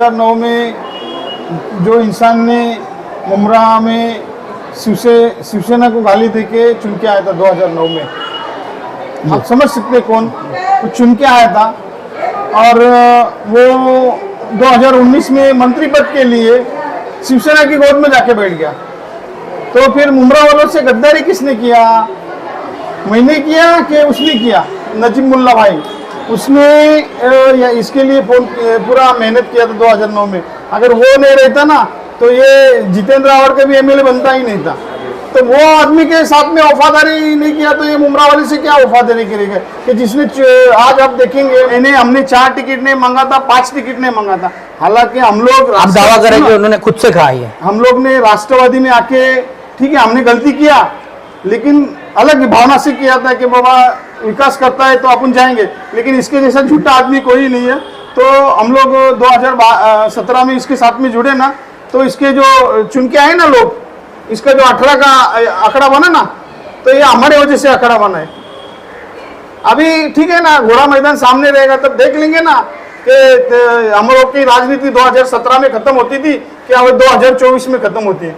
2009 में जो इंसान ने मुमरा में शिवसेना को गाली देके चुन के आया था 2009 में, आप समझ सकते कौन वो चुन के आया था। और वो 2019 में मंत्री पद के लिए शिवसेना की गोद में जाके बैठ गया। तो फिर मुमरा वालों से गद्दारी किसने किया? मैंने किया कि उसने किया? नजीब मुल्ला भाई, उसने इसके लिए पूरा मेहनत किया था 2009 में। अगर वो नहीं रहता ना तो ये जितेंद्र रावत का भी एमएलए बनता ही नहीं था। तो वो आदमी के साथ में वफादारी नहीं किया तो ये मुमरा वाले से क्या वफादारी करेगा कि जिसने आज आप देखेंगे हमने 4 टिकट नहीं मांगा था, 5 टिकट नहीं मांगा था। हालांकि हम लोग आप दावा करेंगे उन्होंने खुद से कहा है, हम लोग ने राष्ट्रवादी में आके ठीक है हमने गलती किया, लेकिन अलग भावना से किया था कि बाबा विकास करता है तो अपन जाएंगे, लेकिन इसके जैसा झूठा आदमी कोई नहीं है। तो हम लोग 2017 में इसके साथ में जुड़े ना, तो इसके जो चुन के आए ना लोग, इसका जो 18 का आंकड़ा बना ना, तो ये हमारे वजह से आंकड़ा बना है। अभी ठीक है ना, घोड़ा मैदान सामने रहेगा तब देख लेंगे ना कि हम लोग की राजनीति 2017 में खत्म होती थी क्या वो 2024 में खत्म होती है।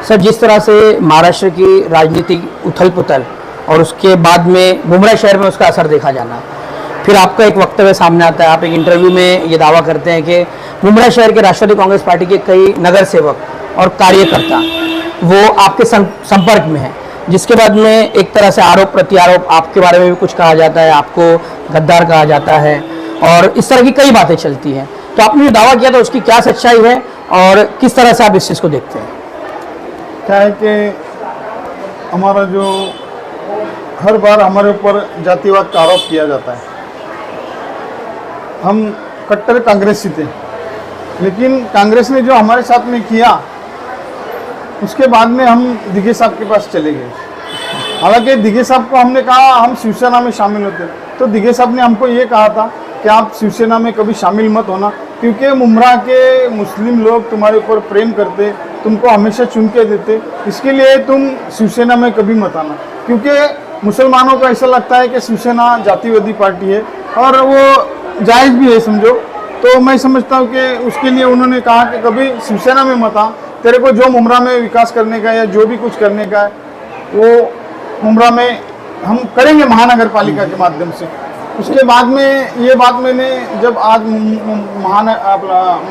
सर, जिस तरह से महाराष्ट्र की राजनीतिक उथल पुथल और उसके बाद में मुंबई शहर में उसका असर देखा जाना, फिर आपका एक वक्तव्य सामने आता है, आप एक इंटरव्यू में ये दावा करते हैं कि मुंबई शहर के राष्ट्रवादी कांग्रेस पार्टी के कई नगर सेवक और कार्यकर्ता वो आपके संपर्क में हैं, जिसके बाद में एक तरह से आरोप प्रत्यारोप आपके बारे में भी कुछ कहा जाता है, आपको गद्दार कहा जाता है और इस तरह की कई बातें चलती हैं। तो आपने जो दावा किया था उसकी क्या सच्चाई है और किस तरह से आप इस चीज़ को देखते हैं? क्या है कि हमारा जो हर बार हमारे ऊपर जातिवाद का आरोप किया जाता है। हम कट्टर कांग्रेसी थे, लेकिन कांग्रेस ने जो हमारे साथ में किया उसके बाद में हम दिघे साहब के पास चले गए। हालांकि दिघे साहब को हमने कहा हम शिवसेना में शामिल होते, तो दिघे साहब ने हमको ये कहा था कि आप शिवसेना में कभी शामिल मत होना, क्योंकि मुमरा के मुस्लिम लोग तुम्हारे ऊपर प्रेम करते, तुमको हमेशा चुन के देते, इसके लिए तुम शिवसेना में कभी मत आना। क्योंकि मुसलमानों को ऐसा लगता है कि शिवसेना जातिवादी पार्टी है और वो जायज़ भी है समझो। तो मैं समझता हूँ कि उसके लिए उन्होंने कहा कि कभी शिवसेना में मत आ, तेरे को जो मुमरा में विकास करने का या जो भी कुछ करने का है वो मुमरा में हम करेंगे महानगर पालिका के माध्यम से। उसके बाद में ये बात मैंने जब आज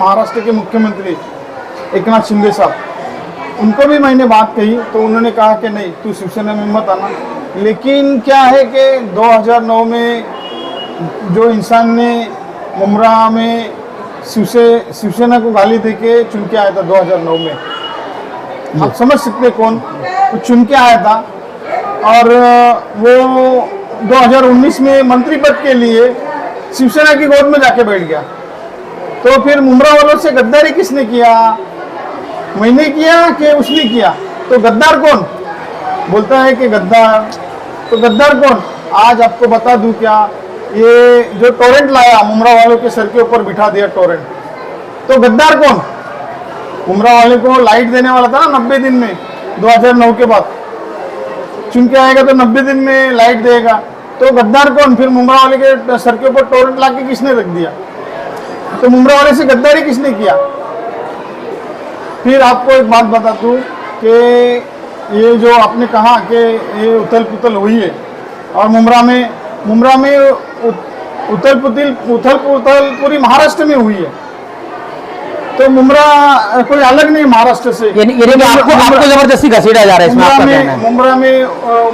महाराष्ट्र के मुख्यमंत्री एकनाथ शिंदे साहब उनको भी मैंने बात कही, तो उन्होंने कहा कि नहीं तू शिवसेना में मत आना। लेकिन क्या है कि 2009 में जो इंसान ने मुमरा में शिवसेना को गाली देके चुन के आया था 2009 में, आप समझ सकते कौन वो चुन के आया था। और वो 2019 में मंत्री पद के लिए शिवसेना की गोद में जाके बैठ गया। तो फिर मुमरा वालों से गद्दारी किसने किया? मैंने किया कि उसने किया? तो गद्दार कौन? बोलता है कि गद्दार, तो गद्दार कौन? आज आपको बता दूं क्या, ये जो टोरेंट लाया मुमरा वालों के सर के ऊपर बिठा दिया टोरेंट, तो गद्दार कौन? मुमरा वाले को लाइट देने वाला था ना 90 दिन में, 2009 के बाद चुन के आएगा तो 90 दिन में लाइट देगा, तो गद्दार कौन? फिर मुमरा वाले के सर के ऊपर टोरेंट ला के किसने रख दिया? तो मुमरा वाले से गद्दारी किसने किया? फिर आपको एक बात बता दूं कि ये जो आपने कहा कि ये उथल पुथल हुई है और मुमरा में उथल पुथल पूरी महाराष्ट्र में हुई है, तो मुमरा कोई अलग नहीं महाराष्ट्र से। आपको जबरदस्ती घसीटा जा रहा है इसमें, आपका कहना है?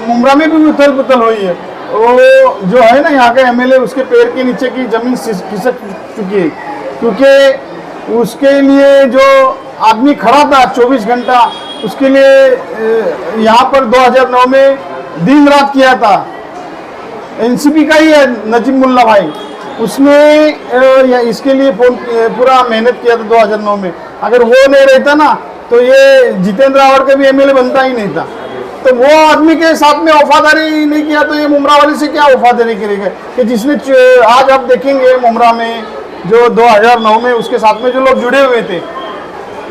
मुमरा में भी उथल पुथल हुई है। वो जो है ना यहाँ का एमएलए, उसके पैर के नीचे की जमीन खिसक चुकी है, क्योंकि उसके लिए जो आदमी खड़ा था 24 घंटा, उसके लिए यहाँ पर 2009 में दिन रात किया था एनसीपी का ही है नजीब मुल्ला भाई, उसने इसके लिए पूरा मेहनत किया था 2009 में। अगर वो नहीं रहता ना तो ये जितेंद्र रावत का भी एमएलए बनता ही नहीं था। तो वो आदमी के साथ में वफादारी नहीं किया तो ये मुमरा वाले से क्या वफादारी करेगा कि जिसने आज आप देखेंगे मुमरा में जो 2009 में उसके साथ में जो लोग जुड़े हुए थे,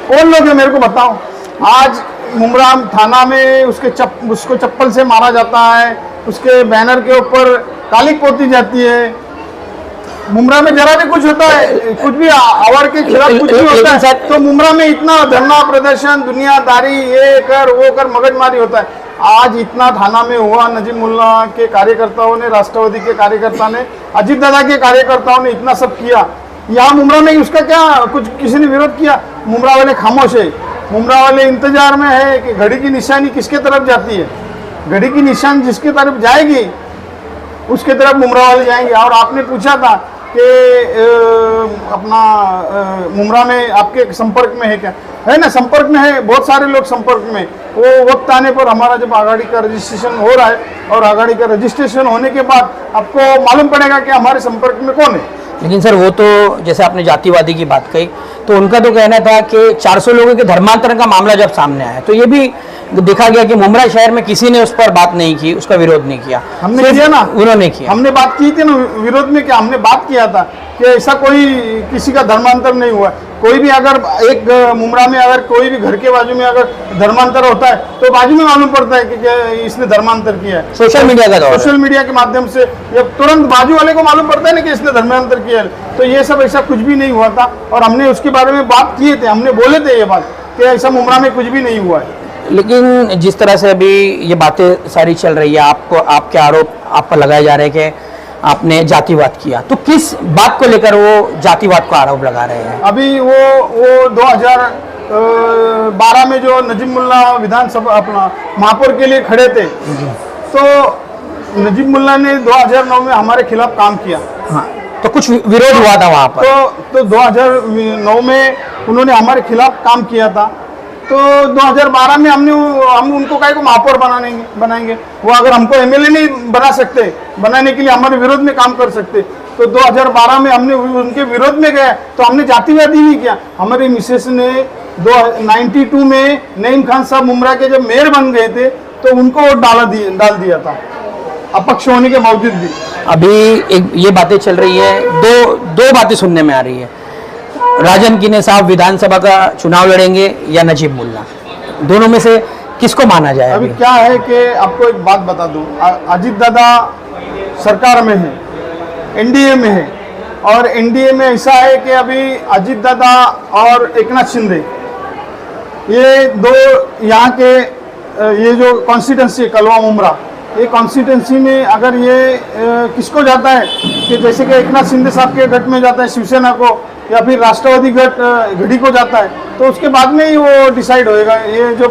कौन लोग हैं मेरे को बताओ। आज मुमरा थाना में उसको चप्पल से मारा जाता है, उसके बैनर के ऊपर कालिक पोती जाती है। मुमरा में जरा भी कुछ होता है, कुछ भी आवर के खिलाफ कुछ भी होता है तो मुमरा में इतना धरना प्रदर्शन, दुनियादारी, ये कर वो कर, मगजमारी होता है। आज इतना थाना में हुआ, नजीमुल्ला के कार्यकर्ताओं ने, राष्ट्रवादी के कार्यकर्ता ने, अजीत दादा के कार्यकर्ताओं ने इतना सब किया। यहाँ मुमरा में उसका क्या कुछ किसी ने विरोध किया? मुमरा वाले खामोश है, मुमरा वाले इंतजार में है कि घड़ी की निशानी किसके तरफ जाती है। घड़ी की निशानी जिसके तरफ जाएगी उसके तरफ मुमरा वाले जाएंगे। और आपने पूछा था कि मुमरा में आपके संपर्क में है क्या? है ना, संपर्क में है, बहुत सारे लोग संपर्क में। वो वक्त आने पर हमारा जब आगाड़ी का रजिस्ट्रेशन हो रहा है और आगाड़ी का रजिस्ट्रेशन होने के बाद आपको मालूम पड़ेगा कि हमारे संपर्क में कौन है। लेकिन सर वो तो जैसे आपने जातिवादी की बात कही, तो उनका तो कहना था कि 400 लोगों के धर्मांतरण का मामला जब सामने आया तो ये भी देखा गया कि मुमरा शहर में किसी ने उस पर बात नहीं की, उसका विरोध नहीं किया। हमने किया ना, उन्होंने किया। हमने बात की थी ना विरोध में, क्या हमने बात किया था कि ऐसा कोई किसी का धर्मांतर नहीं हुआ। कोई भी अगर एक मुमरा में अगर कोई भी घर के बाजू में अगर धर्मांतर होता है तो बाजू में मालूम पड़ता है कि इसने धर्मांतर किया है। सोशल मीडिया का दौर, सोशल मीडिया के माध्यम से ये तुरंत बाजू वाले को मालूम पड़ता है ना कि इसने धर्मांतर किया है। तो ये सब ऐसा कुछ भी नहीं हुआ था और हमने उसके बारे में बात किए थे, हमने बोले थे ये बात कि ऐसा मुमरा में कुछ भी नहीं हुआ है। लेकिन जिस तरह से अभी ये बातें सारी चल रही है, आपको आपके आरोप आप पर लगाए जा रहे हैं कि आपने जातिवाद किया, तो किस बात को लेकर वो जातिवाद को आरोप लगा रहे हैं? अभी वो 2012 में जो नजीमुल्ला विधानसभा अपना महापौर के लिए खड़े थे, तो नजीमुल्ला ने 2009 में हमारे खिलाफ काम किया। हाँ, तो कुछ विरोध हुआ था वहाँ पर। तो 2009 में उन्होंने हमारे खिलाफ काम किया था। तो 2012 में हम उनको काहे को महापौर बनाएंगे। वो अगर हमको एमएलए नहीं बना सकते, बनाने के लिए हमारे विरोध में काम कर सकते। तो 2012 में हमने उनके विरोध में गए तो हमने जातिवादी नहीं किया। हमारी मिसेस ने 92 में नईम खान साहब मुमरा के जब मेयर बन गए थे तो उनको वोट डाल दिया था, अपक्ष होने के बावजूद भी। अभी ये बातें चल रही है, दो बातें सुनने में आ रही है। राजन किने साहब विधानसभा का चुनाव लड़ेंगे या नजीब मुल्ला, दोनों में से किसको माना जाए? अभी क्या है कि आपको एक बात बता दूं, अजीत दादा सरकार में है, एनडीए में है, और एनडीए में ऐसा है कि अभी अजीत दादा और एकनाथ शिंदे ये दो यहाँ के ये जो कॉन्स्टिट्यूंसी कलवा मुमरा, ये कॉन्स्टिट्यूंसी में अगर ये किसको जाता है कि जैसे कि एकनाथ शिंदे साहब के गठ में जाता है शिवसेना को, या फिर राष्ट्रवादी गठ घड़ी को जाता है, तो उसके बाद में ही वो डिसाइड होएगा। ये जो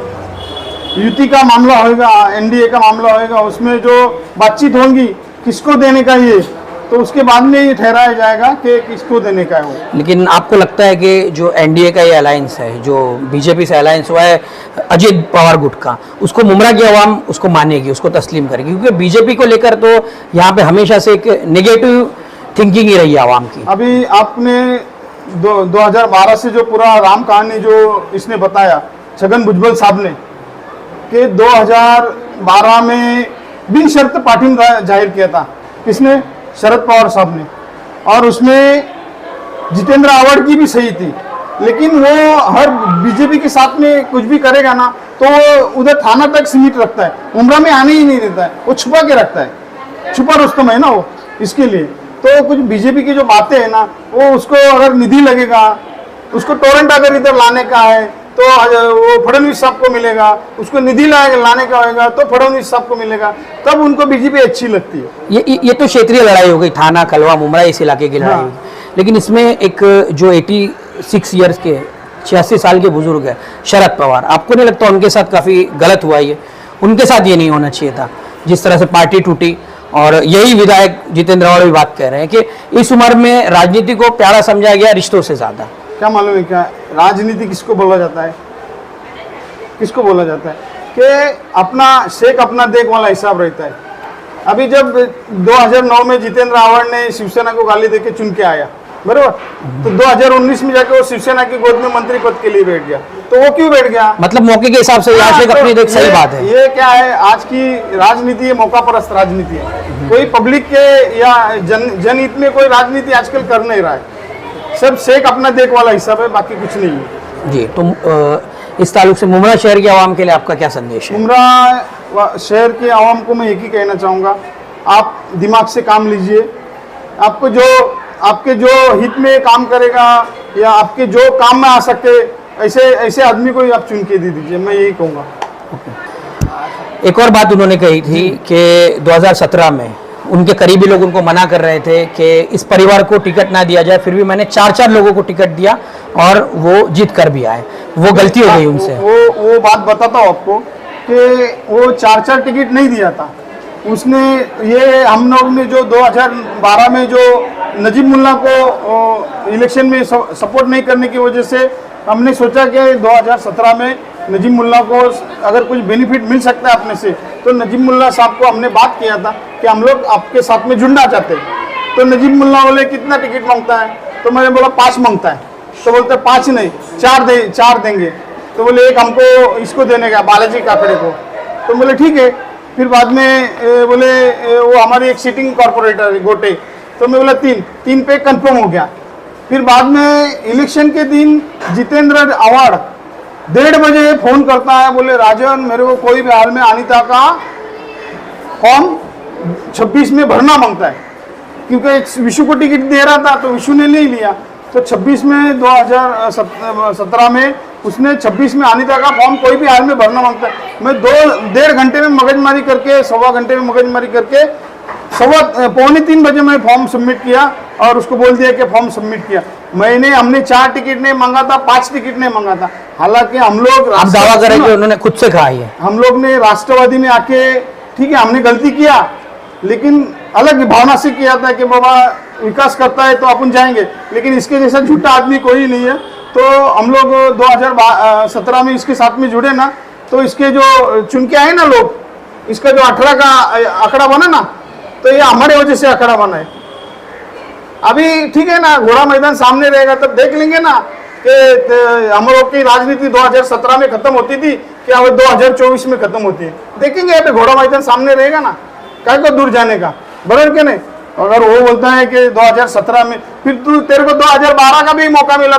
युति का मामला होएगा, एनडीए का मामला होएगा, उसमें जो बातचीत होंगी किसको देने का, ये तो उसके बाद में ही ठहराया जाएगा कि किसको देने का है वो। लेकिन आपको लगता है कि जो एनडीए का ये अलायंस है, जो बीजेपी से अलायंस हुआ है अजित पवार गुट का, उसको मुमरा की आवाम उसको मानेगी, उसको तस्लीम करेगी? क्योंकि बीजेपी को लेकर तो यहाँ पे हमेशा से एक नेगेटिव थिंकिंग ही रही है आवाम की। अभी आपने 2012 से जो पूरा राम कहानी जो इसने बताया छगन भुजबल साहब ने कि 2012 में बिन शर्त पार्टी जाहिर किया था, किसने? शरद पवार साहब ने, और उसमें जितेंद्र आव्हाड की भी सही थी। लेकिन वो हर बीजेपी के साथ में कुछ भी करेगा ना तो उधर थाना तक सीमित रखता है, उमरा में आने ही नहीं देता है, वो छुपा के रखता है, छुपा रुस्तम है ना वो, इसके लिए। तो कुछ बीजेपी की जो बातें है ना, वो उसको अगर निधि लगेगा, उसको टोरेंट अगर इधर लाने का है तो वो फडणवीस साहब को मिलेगा, उसको निधि लाने का होगा तो फडणवीस साहब को मिलेगा, तब उनको बीजेपी अच्छी लगती है। ये तो क्षेत्रीय लड़ाई हो गई, थाना कलवा मुमरा इस इलाके की लड़ाई। हाँ। लेकिन इसमें एक जो 86 ईयर्स के 86 साल के बुजुर्ग है शरद पवार, आपको नहीं लगता उनके साथ काफ़ी गलत हुआ? ये उनके साथ ये नहीं होना चाहिए था, जिस तरह से पार्टी टूटी। और यही विधायक जितेंद्र आव्हाड भी बात कर रहे हैं कि इस उम्र में राजनीति को प्यारा समझा गया रिश्तों से ज़्यादा। क्या मालूम है क्या राजनीति किसको बोला जाता है? किसको बोला जाता है कि अपना शेख अपना देख वाला हिसाब रहता है। अभी जब 2009 में जितेंद्र आव्हाड ने शिवसेना को गाली देके चुन के आया, बराबर, तो 2019 में जाके वो शिवसेना की गोद में मंत्री पद के लिए बैठ गया। तो वो क्यों बैठ गया? मतलब मौके के हिसाब से यहाँ शेख अपनी देख, सही बात है। ये क्या है, आज की राजनीति है, मौका परस्त राजनीति है। कोई पब्लिक के या जनहित में कोई राजनीति आजकल कर नहीं रहा है, सब शेख अपना देख वाला हिसाब है, बाकी कुछ नहीं है। जी, तो इस ताल्लुक से मुमरा शहर के आवाम के लिए आपका क्या संदेश है? उमरा शहर के आवाम को मैं एक ही कहना चाहूँगा, आप दिमाग से काम लीजिए। आपके जो हित में काम करेगा या आपके जो काम में आ सके, ऐसे आदमी को ही आप चुन के दे दीजिए, मैं यही कहूँगा। एक और बात उन्होंने कही थी कि 2017 में उनके करीबी लोग उनको मना कर रहे थे कि इस परिवार को टिकट ना दिया जाए, फिर भी मैंने 4 लोगों को टिकट दिया और वो जीत कर भी आए। वो गलती हो गई उनसे। वो बात बताता हूँ आपको कि वो 4 टिकट नहीं दिया था उसने। ये हम लोग ने जो 2012 में जो नजीब मुल्ला को इलेक्शन में सपोर्ट नहीं करने की वजह से हमने सोचा कि 2017 में नजीब मुल्ला को अगर कुछ बेनिफिट मिल सकता है अपने से, तो नजीब मुल्ला साहब को हमने बात किया था कि हम लोग आपके साथ में जुड़ना चाहते हैं। तो नजीब मुल्ला बोले कितना टिकट मांगता है, तो मैंने बोला 5 मांगता है। तो बोलते 5 नहीं 4 देंगे। तो बोले एक हमको इसको देने का बालाजी काकड़े को। तो बोले ठीक है। फिर बाद में बोले वो हमारी एक सिटिंग कॉर्पोरेटर गोटे, तो मैं बोला 3 पे कंफर्म हो गया। फिर बाद में इलेक्शन के दिन जितेंद्र आवाड़ 1:30 बजे फ़ोन करता है, बोले राजन मेरे को कोई भी हाल में अनीता का फॉर्म 26 में भरना मांगता है, क्योंकि विशु को टिकट दे रहा था तो विशु ने नहीं लिया। तो 26 में 2017 में उसने 26 में अनीता का फॉर्म कोई भी हाल में भरना मांगता है। मैं 2-1.5 घंटे में मगजमारी करके, 1.25 घंटे में मगजमारी करके 2:45-3 बजे मैं फॉर्म सबमिट किया और उसको बोल दिया कि फॉर्म सबमिट किया। हमने 4 टिकट नहीं मांगा था, 5 टिकट नहीं मांगा था। हालांकि हम लोग आप दावा करें कि उन्होंने खुद से कहा है, हम लोग ने राष्ट्रवादी में आके ठीक है हमने गलती किया, लेकिन अलग भावना से किया था कि बाबा विकास करता है तो अपन जाएंगे, लेकिन इसके जैसा झूठा आदमी कोई नहीं है। तो हम लोग 2017 में इसके साथ में जुड़े ना, तो इसके जो चुन के आए ना लोग, इसका जो 18 का आंकड़ा बना ना, तो ये हमारे वजह से आंकड़ा बना है। अभी ठीक है ना, घोड़ा मैदान सामने रहेगा तब देख लेंगे ना कि हम लोग की राजनीति 2017 में खत्म होती थी कि अब 2024 में खत्म होती है। देखेंगे यहाँ पे घोड़ा मैदान सामने रहेगा ना, क्या को दूर जाने का, बराबर के नहीं। अगर वो बोलता है कि 2017 में, फिर तेरे को 2012 का भी मौका मिला,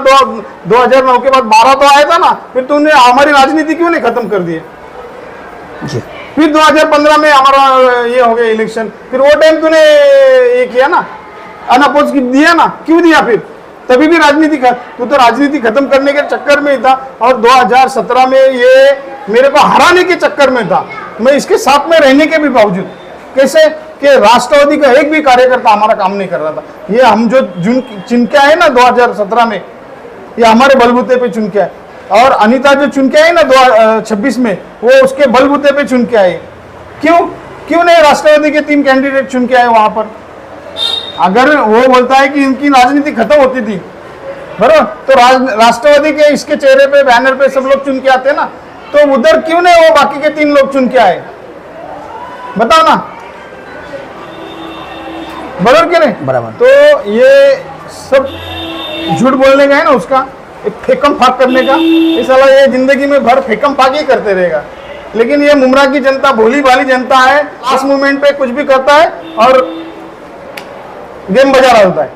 2009 के बाद 12 तो आया था ना, फिर तूने हमारी राजनीति क्यों नहीं खत्म कर दी? फिर 2015 में हमारा ये हो गया इलेक्शन, फिर वो टाइम तूने ये किया ना, अनअपोज दिया ना, क्यों दिया? फिर तभी भी राजनीति तू तो राजनीति खत्म करने के चक्कर में ही था, और 2017 में ये मेरे को हराने के चक्कर में था। मैं इसके साथ में रहने के भी बावजूद कैसे कि राष्ट्रवादी का एक भी कार्यकर्ता हमारा काम नहीं कर रहा था। ये हम जो चुन के आए ना 2017 में, ये हमारे बलबूते पे चुन के आए, और अनीता जो चुन के आई ना 2026 में, वो उसके बलबूते पे चुन के आए। क्यों नहीं राष्ट्रवादी के 3 कैंडिडेट चुन के आए वहां पर? अगर वो बोलता है कि इनकी राजनीति खत्म होती थी, बराबर, तो राष्ट्रवादी के इसके चेहरे पे बैनर पे सब लोग चुन के आते ना, तो उधर क्यों नहीं वो बाकी के 3 लोग चुन के आए? बताओ ना, बराबर के नहीं? बराबर। तो ये सब झूठ बोलने का है ना, उसका एक फेकम फाक करने का, इस साला ये जिंदगी में भर फेकम फाक ही करते रहेगा। लेकिन ये मुमरा की जनता भोली भाली जनता है, लास्ट मोमेंट पे कुछ भी करता है और गेम बजा रहा होता है।